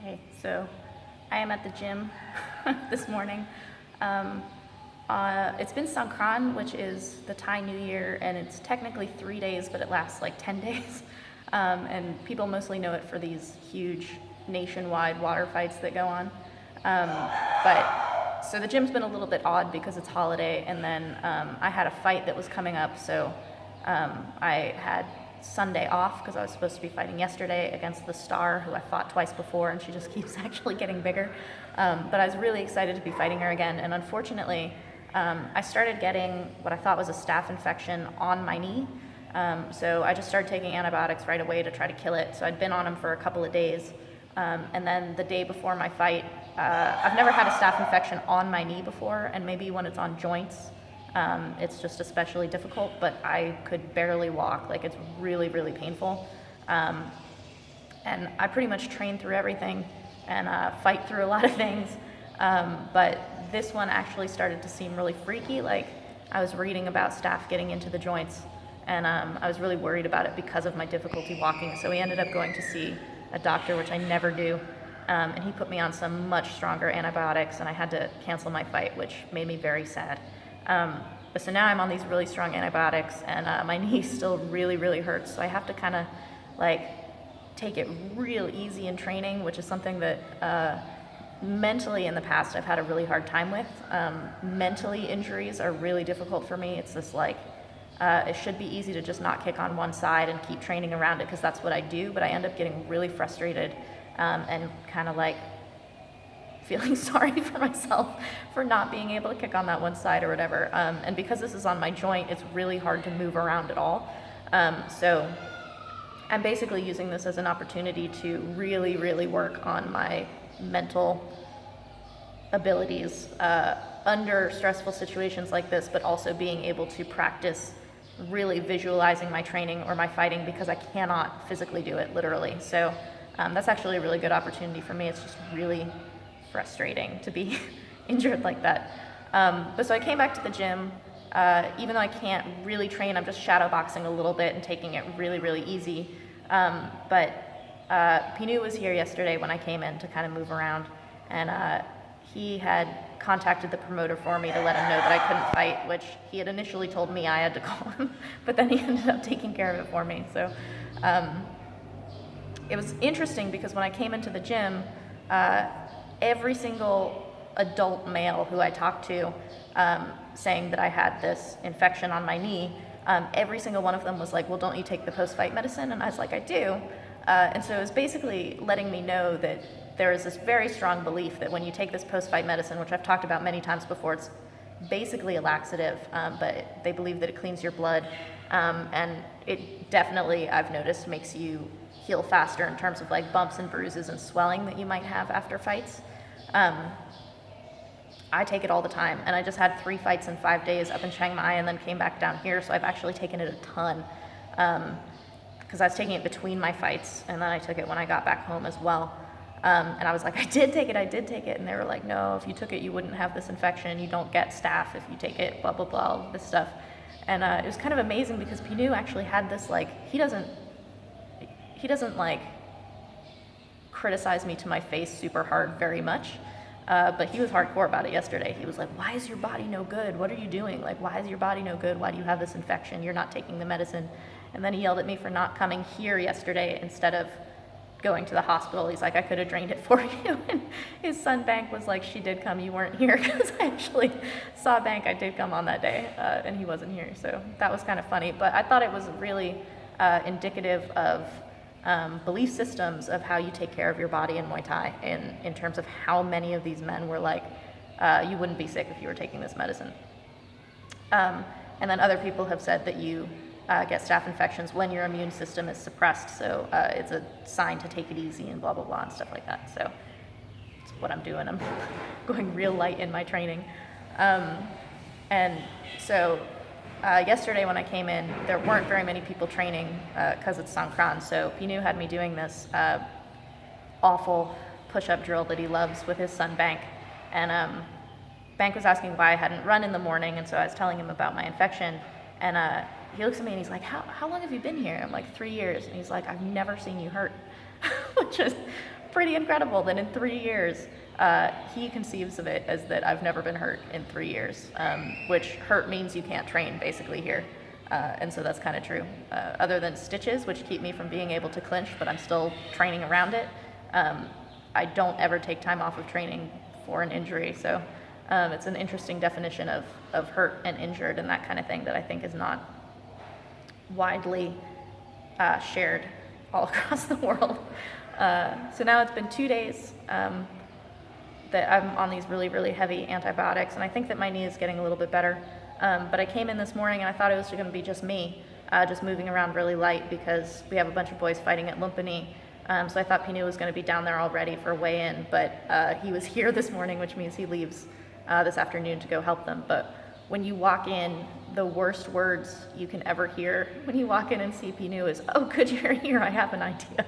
Okay, so I am at the gym this morning. It's been Songkran, which is the Thai New Year, and it's technically 3 days, but it lasts like 10 days. And people mostly know it for these huge nationwide water fights that go on. So the gym's been a little bit odd because it's holiday, and then I had a fight that was coming up, so I had Sunday off because I was supposed to be fighting yesterday against the Star, who I fought twice before, and she just keeps actually getting bigger. But I was really excited to be fighting her again, and unfortunately, I started getting what I thought was a staph infection on my knee. So I just started taking antibiotics right away to try to kill it. So I'd been on them for a couple of days. And then the day before my fight, I've never had a staph infection on my knee before, and maybe when it's on joints, it's just especially difficult, but I could barely walk. Like, it's really, really painful. And I pretty much train through everything and fight through a lot of things. But this one actually started to seem really freaky. Like, I was reading about staph getting into the joints, and I was really worried about it because of my difficulty walking. So we ended up going to see a doctor, which I never do. And he put me on some much stronger antibiotics, and I had to cancel my fight, which made me very sad. But so now I'm on these really strong antibiotics, and my knee still really, really hurts. So I have to kind of like take it real easy in training, which is something that mentally in the past I've had a really hard time with. Mentally, injuries are really difficult for me. It's this like, it should be easy to just not kick on one side and keep training around it because that's what I do, but I end up getting really frustrated and kind of like feeling sorry for myself for not being able to kick on that one side or whatever. And because this is on my joint, it's really hard to move around at all. So I'm basically using this as an opportunity to really, really work on my mental abilities under stressful situations like this, but also being able to practice really visualizing my training or my fighting because I cannot physically do it, literally. So that's actually a really good opportunity for me. It's just really frustrating to be injured like that. But so I came back to the gym. Even though I can't really train, I'm just shadow boxing a little bit and taking it really, really easy. But Pinu was here yesterday when I came in to kind of move around, and he had contacted the promoter for me to let him know that I couldn't fight, which he had initially told me I had to call him, but then he ended up taking care of it for me. So it was interesting because when I came into the gym, every single adult male who I talked to saying that I had this infection on my knee, every single one of them was like, well, don't you take the post-fight medicine? And I was like, I do. And so it was basically letting me know that there is this very strong belief that when you take this post-fight medicine, which I've talked about many times before, it's basically a laxative, but they believe that it cleans your blood. And it definitely, I've noticed, makes you heal faster in terms of like bumps and bruises and swelling that you might have after fights. I take it all the time, and I just had 3 fights in 5 days up in Chiang Mai and then came back down here, so I've actually taken it a ton because I was taking it between my fights, and then I took it when I got back home as well. And I was like, I did take it, and they were like, no, if you took it, you wouldn't have this infection, you don't get staph if you take it, blah, blah, blah, all this stuff. And it was kind of amazing because Pinu actually had this, like, he doesn't like criticize me to my face super hard very much, but he was hardcore about it yesterday. He was like, why is your body no good? What are you doing? Like, why is your body no good? Why do you have this infection? You're not taking the medicine. And then he yelled at me for not coming here yesterday instead of going to the hospital. He's like, I could have drained it for you. And his son Bank was like, she did come, you weren't here, because I actually saw Bank. I did come on that day, and he wasn't here. So that was kind of funny. But I thought it was really indicative of belief systems of how you take care of your body in Muay Thai, in terms of how many of these men were like, you wouldn't be sick if you were taking this medicine. And then other people have said that you get staph infections when your immune system is suppressed, so it's a sign to take it easy and blah, blah, blah, and stuff like that. So that's what I'm doing. I'm going real light in my training. And so yesterday when I came in, there weren't very many people training because it's Songkran, so Pinu had me doing this awful push-up drill that he loves with his son Bank. And Bank was asking why I hadn't run in the morning, and so I was telling him about my infection, and he looks at me and he's like, how long have you been here? I'm like, 3 years. And he's like, I've never seen you hurt, which is pretty incredible that in 3 years, he conceives of it as that I've never been hurt in 3 years, which hurt means you can't train basically here. And so that's kind of true. Other than stitches, which keep me from being able to clinch, but I'm still training around it, I don't ever take time off of training for an injury. So it's an interesting definition of hurt and injured and that kind of thing that I think is not widely shared all across the world. So now it's been 2 days that I'm on these really, really heavy antibiotics, and I think that my knee is getting a little bit better. But I came in this morning and I thought it was going to be just me, just moving around really light because we have a bunch of boys fighting at Lumpini. So I thought Pinu was going to be down there already for a weigh-in, but he was here this morning, which means he leaves this afternoon to go help them. But when you walk in, the worst words you can ever hear when you walk in and see Pinu is, "Oh, good, you're here, I have an idea."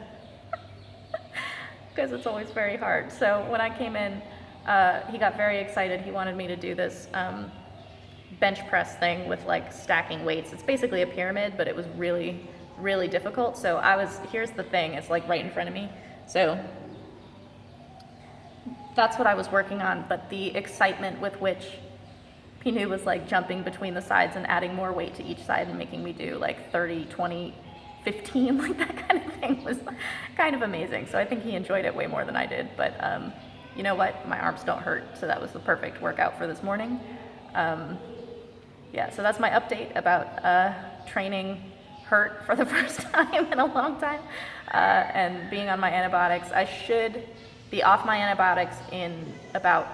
Because it's always very hard. So when I came in, he got very excited. He wanted me to do this bench press thing with like stacking weights. It's basically a pyramid, but it was really, really difficult. So here's the thing, it's like right in front of me. So that's what I was working on, but the excitement with which Pinu was like jumping between the sides and adding more weight to each side and making me do like 30, 20, 15, like that kind of thing was kind of amazing. So I think he enjoyed it way more than I did, but you know what, my arms don't hurt, so that was the perfect workout for this morning. Yeah, so that's my update about training hurt for the first time in a long time and being on my antibiotics. I should be off my antibiotics in about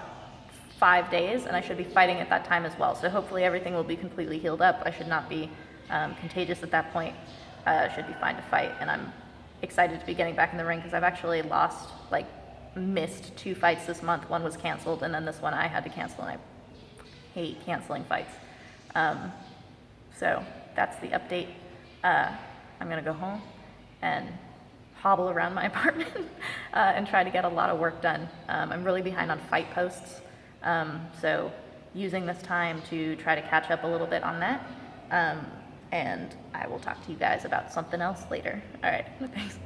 5 days, and I should be fighting at that time as well. So hopefully everything will be completely healed up. I should not be contagious at that point. I should be fine to fight, and I'm excited to be getting back in the ring because I've actually missed 2 fights this month. One was canceled, and then this one I had to cancel, and I hate canceling fights. So that's the update. I'm gonna go home and hobble around my apartment and try to get a lot of work done. I'm really behind on fight posts, so using this time to try to catch up a little bit on that, and I will talk to you guys about something else later. All right, thanks.